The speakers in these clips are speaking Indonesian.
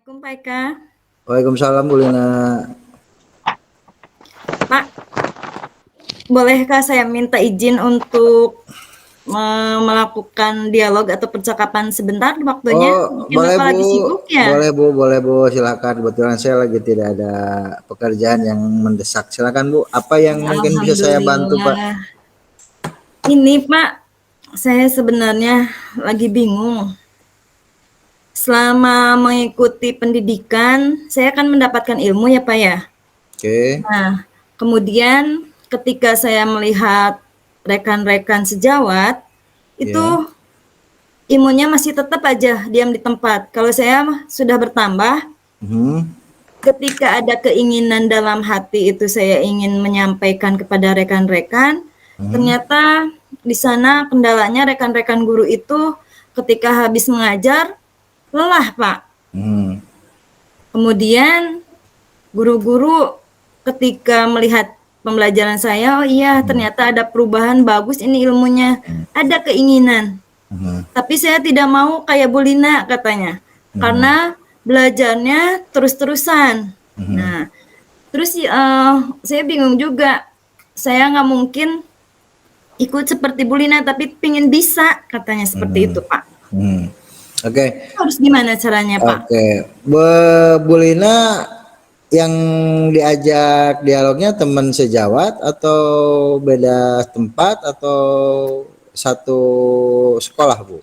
Assalamualaikum Pak Eka. Waalaikumsalam Bu Lina. Pak, bolehkah saya minta izin untuk melakukan dialog atau percakapan sebentar waktunya? Oh, Mungkin boleh Bapak Bu, lagi sibuk ya? boleh Bu, silakan. Kebetulan saya lagi tidak ada pekerjaan yang mendesak. Silakan Bu, apa yang mungkin bisa saya bantu Pak? Alhamdulillah. Ini Pak, saya sebenarnya lagi bingung. Selama mengikuti pendidikan, saya akan mendapatkan ilmu ya Pak ya. Oke. Nah, kemudian ketika saya melihat rekan-rekan sejawat, itu Ya. imunnya masih tetap aja diam di tempat. Kalau saya sudah bertambah, Mhm. ketika ada keinginan dalam hati itu saya ingin menyampaikan kepada rekan-rekan, Mhm. ternyata di sana kendalanya rekan-rekan guru itu ketika habis mengajar lelah, Pak. Mhm. Kemudian guru-guru ketika melihat pembelajaran saya, oh iya ternyata ada perubahan bagus ini ilmunya, ada keinginan. Mhm. Tapi saya tidak mau kayak Bu Lina katanya, Mhm. karena belajarnya terus-terusan. Mhm. Nah, terus saya bingung juga, saya nggak mungkin ikut seperti Bu Lina, tapi pingin bisa katanya seperti Mhm. itu Pak. Mhm. Oke, Harus gimana caranya Pak? oke. Bu Lina yang diajak dialognya teman sejawat atau beda tempat atau satu sekolah Bu?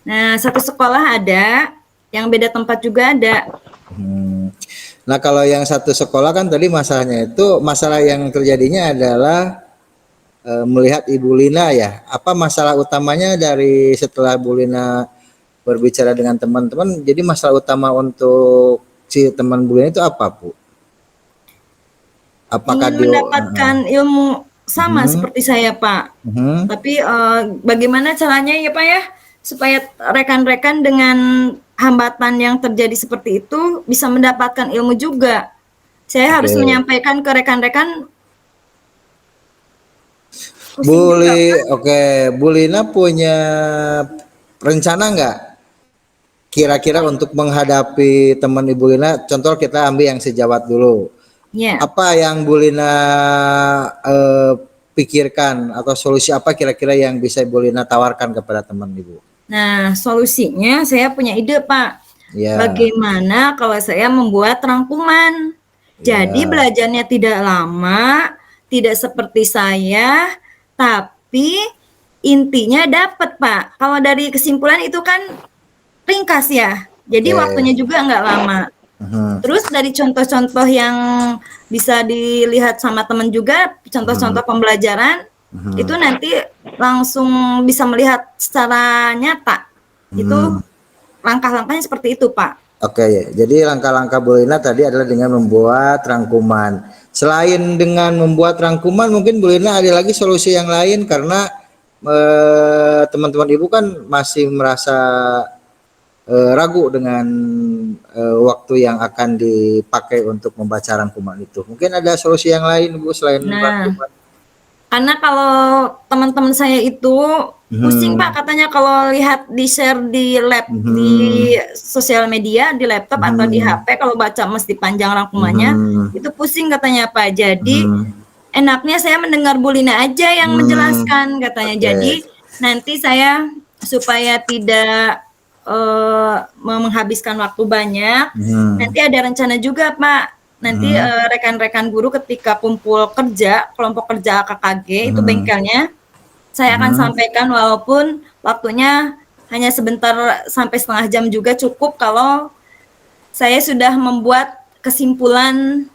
Nah, satu sekolah ada, yang beda tempat juga ada. Hmm. Nah kalau yang satu sekolah kan tadi masalahnya itu masalah yang terjadinya adalah melihat Ibu Lina ya. Apa masalah utamanya dari setelah Bu Lina berbicara dengan teman-teman? Jadi masalah utama untuk si teman Bu Lina itu apa Bu? Apakah Ingin dia? mendapatkan ilmu sama Mhm. seperti saya Pak. Mhm. Tapi bagaimana caranya ya Pak ya, supaya rekan-rekan dengan hambatan yang terjadi seperti itu bisa mendapatkan ilmu juga. Saya harus Oke. menyampaikan ke rekan-rekan, pusing juga Pak. Oke, Bu Lina punya rencana nggak kira-kira untuk menghadapi teman Ibu Lina? Contoh kita ambil yang sejawat dulu. Ya. Apa yang Bu Lina pikirkan atau solusi apa kira-kira yang bisa Bu Lina tawarkan kepada teman Ibu? Nah, solusinya saya punya ide Pak. Ya, Bagaimana kalau saya membuat rangkuman? Jadi ya, belajarnya tidak lama, tidak seperti saya, tapi intinya dapat Pak. Kalau dari kesimpulan itu kan ringkas ya, jadi waktunya oke. juga nggak lama. Mhm. Terus dari contoh-contoh yang bisa dilihat sama teman juga, Mhm. contoh-contoh pembelajaran, itu Mhm. nanti langsung bisa melihat secara nyata. Itu Mhm. langkah-langkahnya seperti itu, Pak. Oke, jadi langkah-langkah Bu Lina tadi adalah dengan membuat rangkuman. Selain dengan membuat rangkuman, mungkin Bu Lina ada lagi solusi yang lain karena teman-teman Ibu kan masih merasa ragu dengan waktu yang akan dipakai untuk membaca rangkuman itu. Mungkin ada solusi yang lain Bu selain Nah, rangkuman. karena kalau teman-teman saya itu pusing Pak Mhm. katanya kalau lihat di-share di di Mhm. sosial media, di laptop atau di Mhm. HP kalau baca mesti panjang rangkumannya, Mhm. itu pusing katanya Pak. Jadi Mhm. enaknya saya mendengar Bu Lina aja yang Mhm. menjelaskan katanya. Oke. Jadi nanti saya supaya tidak menghabiskan waktu banyak, Mhm. nanti ada rencana juga Pak. Nanti Mhm. rekan-rekan guru ketika kumpul kerja, kelompok kerja KKG itu Mhm. bengkelnya, saya akan Mhm. sampaikan walaupun waktunya hanya sebentar sampai setengah jam juga cukup kalau saya sudah membuat kesimpulan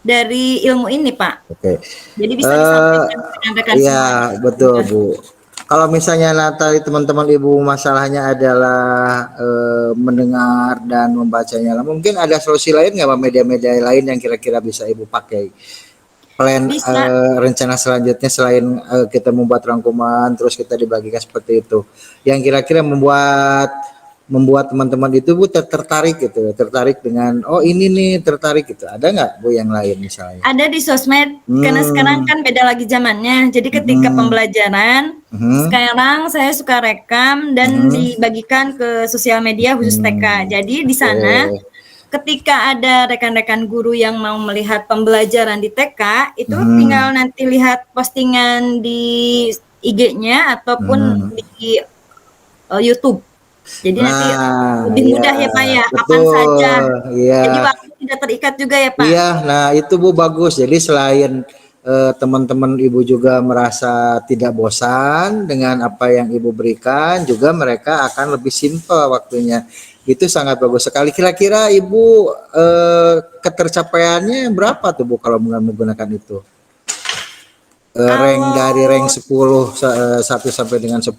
dari ilmu ini, Pak. Oke. Jadi bisa Eh, disampaikan ke rekan-rekan semuanya. ya betul Bu. Kalau misalnya tadi teman-teman Ibu masalahnya adalah mendengar dan membacanya, mungkin ada solusi lain nggak Pak, media-media lain yang kira-kira bisa Ibu pakai? Plan Bisa. rencana selanjutnya selain kita membuat rangkuman terus kita dibagikan seperti itu. Yang kira-kira membuat teman-teman itu Bu tertarik gitu, tertarik dengan oh ini nih tertarik gitu. Ada nggak Bu yang lain misalnya? Ada di sosmed, karena sekarang Hmm. kan beda lagi zamannya. Jadi ketika Mhm. pembelajaran, Mhm. sekarang saya suka rekam dan Mhm. dibagikan ke sosial media khusus TK. Mhm. Jadi di Oke. sana ketika ada rekan-rekan guru yang mau melihat pembelajaran di TK, itu tinggal nanti lihat postingan di IG-nya ataupun di YouTube. Jadi nanti lebih mudah ya Pak ya, kapan saja. Iya. Jadi waktu tidak terikat juga ya Pak. Iya, nah itu Bu bagus. Jadi selain teman-teman Ibu juga merasa tidak bosan dengan apa yang Ibu berikan, juga mereka akan lebih simpel waktunya. Itu sangat bagus sekali. Kira-kira Ibu ketercapaiannya berapa tuh Bu kalau menggunakan itu? Rank dari rank 10 1 sampai dengan 10.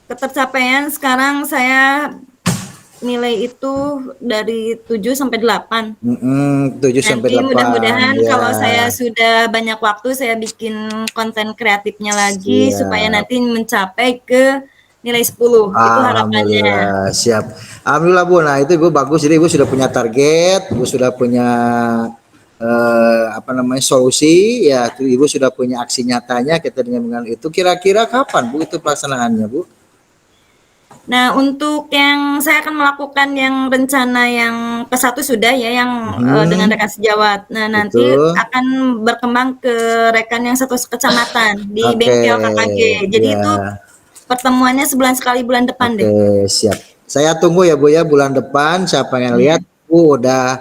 Ketercapaian sekarang saya nilai itu dari 7 sampai 8. 7 sampai 8. Nanti mudah-mudahan ya. kalau saya sudah banyak waktu, saya bikin konten kreatifnya lagi supaya nanti mencapai ke nilai 10. Itu harapannya. Alhamdulillah, siap. Alhamdulillah Bu. Nah itu Ibu bagus. Jadi Ibu sudah punya target, Ibu sudah punya solusi. Ya, Ibu sudah punya aksi nyatanya. Kita dengan itu. Kira-kira kapan Bu itu pelaksanaannya Bu? Nah, untuk yang saya akan melakukan yang rencana yang ke-1 sudah ya, yang dengan rekan sejawat. Nah, nanti akan berkembang ke rekan yang satu kecamatan di bengkel KKG. Jadi itu pertemuannya sebulan sekali bulan depan deh. Oke, siap. Saya tunggu ya Bu ya, bulan depan saya pengen lihat Bu udah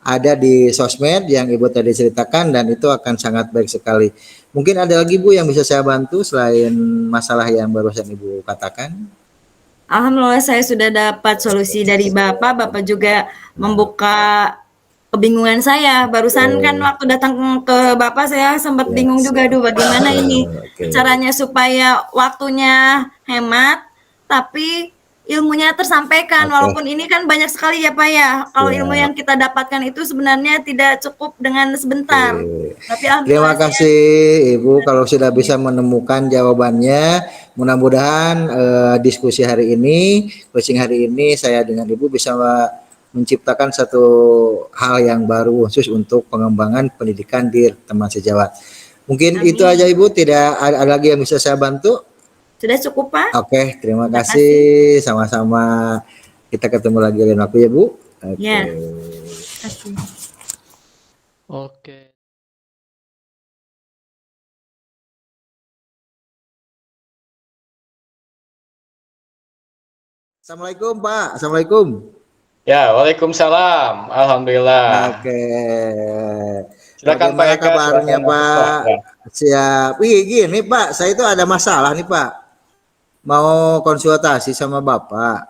ada di sosmed yang Ibu tadi ceritakan, dan itu akan sangat baik sekali. Mungkin ada lagi Bu yang bisa saya bantu selain masalah yang barusan Ibu katakan? Alhamdulillah saya sudah dapat solusi dari Bapak. Bapak juga membuka kebingungan saya. Barusan kan waktu datang ke Bapak saya sempat bingung juga, aduh bagaimana ini caranya supaya waktunya hemat tapi ilmunya tersampaikan. Walaupun ini kan banyak sekali ya Pak ya. Kalau ilmu yang kita dapatkan itu sebenarnya tidak cukup dengan sebentar. Tapi terima kasih Ibu kalau sudah bisa menemukan jawabannya. Mudah-mudahan diskusi hari ini, coaching hari ini saya dengan Ibu bisa menciptakan satu hal yang baru khusus untuk pengembangan pendidikan di teman sejawat. Mungkin itu aja Ibu, tidak ada lagi yang bisa saya bantu? Sudah cukup Pak. Oke, terima kasih. Sama-sama. Kita ketemu lagi lain waktu ya Bu. Ya. Terima kasih. Oke. Assalamualaikum Pak. Assalamualaikum. Ya, waalaikumsalam. Alhamdulillah. Oke. Silakan Bagaimana Pak Eka, kabarnya Pak? Ya. Siap. Gini Pak, saya itu ada masalah nih Pak. Mau konsultasi sama Bapak.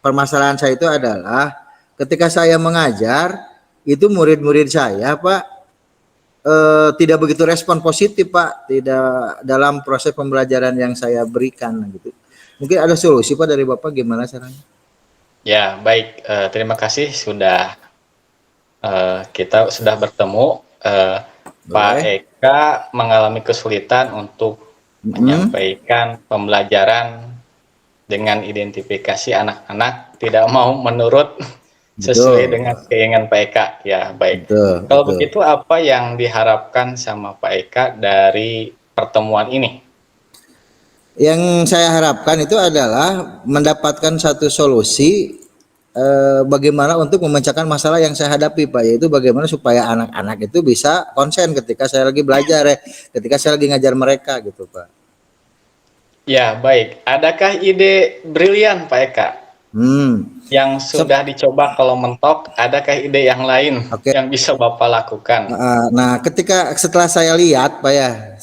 Permasalahan saya itu adalah ketika saya mengajar, itu murid-murid saya Pak tidak begitu respon positif Pak, tidak dalam proses pembelajaran yang saya berikan gitu. Mungkin ada solusi Pak dari Bapak, gimana caranya? Ya, baik. Terima kasih sudah kita sudah bertemu. Pak Eka mengalami kesulitan untuk menyampaikan pembelajaran dengan identifikasi anak-anak tidak mau menurut sesuai dengan keinginan Pak Eka. Ya, baik. Kalau begitu apa yang diharapkan sama Pak Eka dari pertemuan ini? Yang saya harapkan itu adalah mendapatkan satu solusi bagaimana untuk memecahkan masalah yang saya hadapi Pak, yaitu bagaimana supaya anak-anak itu bisa konsen ketika saya lagi belajar ketika saya lagi ngajar mereka gitu Pak. Ya, baik. Adakah ide brilian Pak Eka? Yang sudah dicoba kalau mentok, adakah ide yang lain yang bisa Bapak lakukan? Nah, setelah saya lihat Pak ya,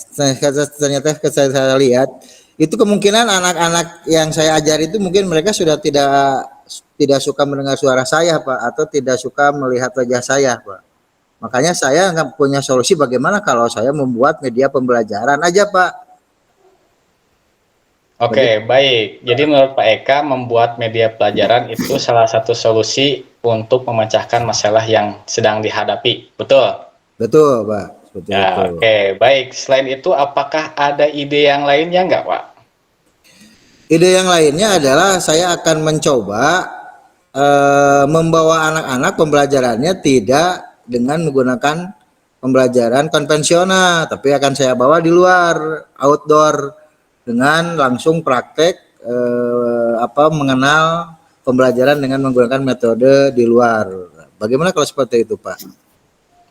ternyata saya lihat itu kemungkinan anak-anak yang saya ajar itu mungkin mereka sudah tidak suka mendengar suara saya Pak, atau tidak suka melihat wajah saya Pak. Makanya saya nggak punya solusi bagaimana kalau saya membuat media pembelajaran aja Pak. Oke, baik. Jadi menurut Pak Eka membuat media pelajaran itu salah satu solusi untuk memecahkan masalah yang sedang dihadapi, betul? Betul Pak. Betul, ya, oke, baik. Selain itu, apakah ada ide yang lainnya nggak, Pak? Ide yang lainnya adalah saya akan mencoba membawa anak-anak pembelajarannya tidak dengan menggunakan pembelajaran konvensional, tapi akan saya bawa di luar, outdoor, dengan langsung praktek mengenal pembelajaran dengan menggunakan metode di luar. Bagaimana kalau seperti itu, Pak?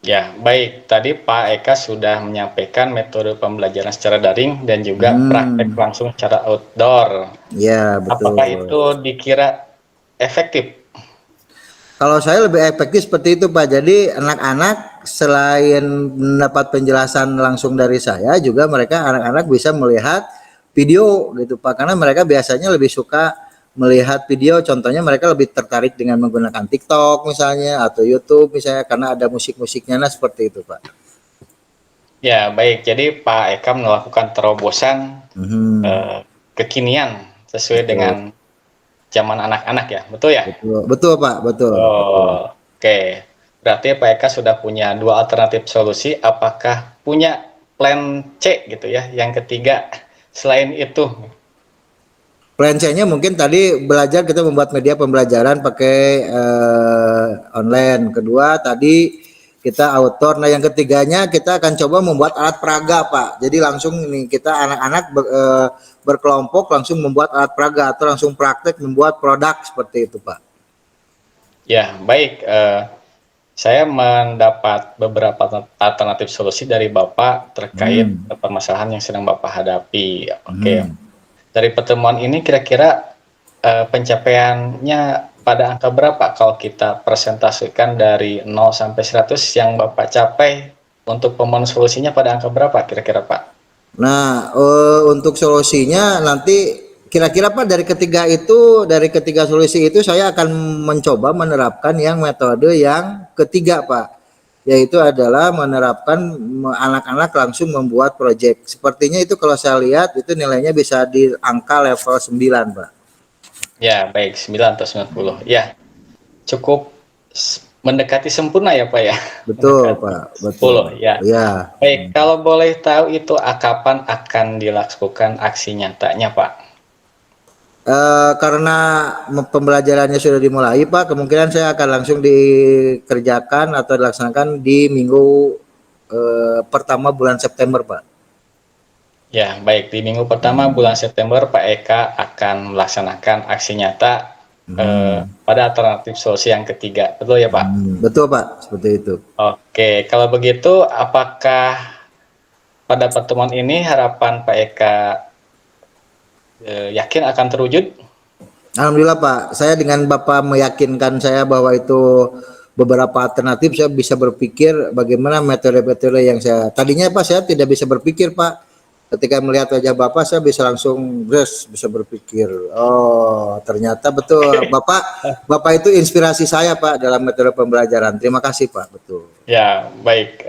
Ya, baik. Tadi Pak Eka sudah menyampaikan metode pembelajaran secara daring dan juga praktek langsung secara outdoor. Ya, betul. Apakah itu dikira efektif? Kalau saya lebih efektif seperti itu, Pak. Jadi anak-anak selain mendapat penjelasan langsung dari saya, juga mereka anak-anak bisa melihat video gitu, Pak. Karena mereka biasanya lebih suka melihat video. Contohnya mereka lebih tertarik dengan menggunakan TikTok misalnya atau YouTube misalnya karena ada musik-musiknya. Nah, seperti itu, Pak. Ya, baik. Jadi Pak Eka melakukan terobosan kekinian sesuai dengan zaman anak-anak ya, betul ya? Betul, betul, Pak, betul. Oh, oke. Berarti Pak Eka sudah punya dua alternatif solusi. Apakah punya plan C gitu ya? Yang ketiga, selain itu. Plan C-nya mungkin tadi belajar kita membuat media pembelajaran pakai online. Kedua tadi kita outdoor. Nah, yang ketiganya kita akan coba membuat alat peraga, Pak. Jadi langsung nih kita anak-anak berkelompok langsung membuat alat peraga atau langsung praktek membuat produk seperti itu, Pak. Ya, baik. Saya mendapat beberapa alternatif solusi dari Bapak terkait permasalahan yang sedang Bapak hadapi. Oke. Dari pertemuan ini kira-kira pencapaiannya pada angka berapa kalau kita presentasikan dari 0 sampai 100 yang Bapak capai untuk pemenuhan solusinya pada angka berapa kira-kira, Pak? Nah, untuk solusinya nanti kira-kira Pak dari ketiga solusi itu saya akan mencoba menerapkan yang metode yang ketiga, Pak. Yaitu adalah menerapkan anak-anak langsung membuat proyek. Sepertinya itu kalau saya lihat itu nilainya bisa di angka level 9, Pak. Ya, baik, 9 atau 90. Ya, cukup mendekati sempurna ya, Pak ya. Betul, Pak. Betul. 10 ya. Ya. Baik, kalau boleh tahu itu kapan akan dilakukan aksi nyatanya, Pak? Karena pembelajarannya sudah dimulai, Pak, kemungkinan saya akan langsung dikerjakan atau dilaksanakan di minggu pertama bulan September, Pak. Ya, baik. Di minggu pertama bulan September, Pak Eka akan melaksanakan aksi nyata pada alternatif solusi yang ketiga. Betul ya, Pak? Betul, Pak. Seperti itu. Oke, kalau begitu, apakah pada pertemuan ini harapan Pak Eka yakin akan terwujud? Alhamdulillah, Pak. Saya dengan Bapak meyakinkan saya bahwa itu beberapa alternatif, saya bisa berpikir bagaimana metode-metode yang tadinya, Pak, saya tidak bisa berpikir, Pak. Ketika melihat wajah Bapak, saya bisa langsung bisa berpikir. Oh, ternyata betul. Bapak itu inspirasi saya, Pak, dalam metode pembelajaran. Terima kasih, Pak. Betul. Ya, baik.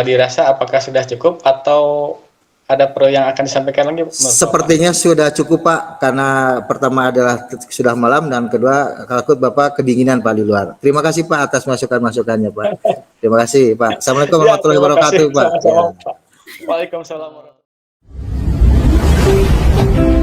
Dirasa apakah sudah cukup atau ada perlu yang akan disampaikan lagi? Sepertinya sudah cukup, Pak, karena pertama adalah sudah malam dan kedua takut Bapak kedinginan, Pak, di luar. Terima kasih, Pak, atas masukan-masukannya, Pak. Terima kasih, Pak. Assalamualaikum warahmatullahi wabarakatuh, Pak. Waalaikumsalam warahmatullahi wabarakatuh.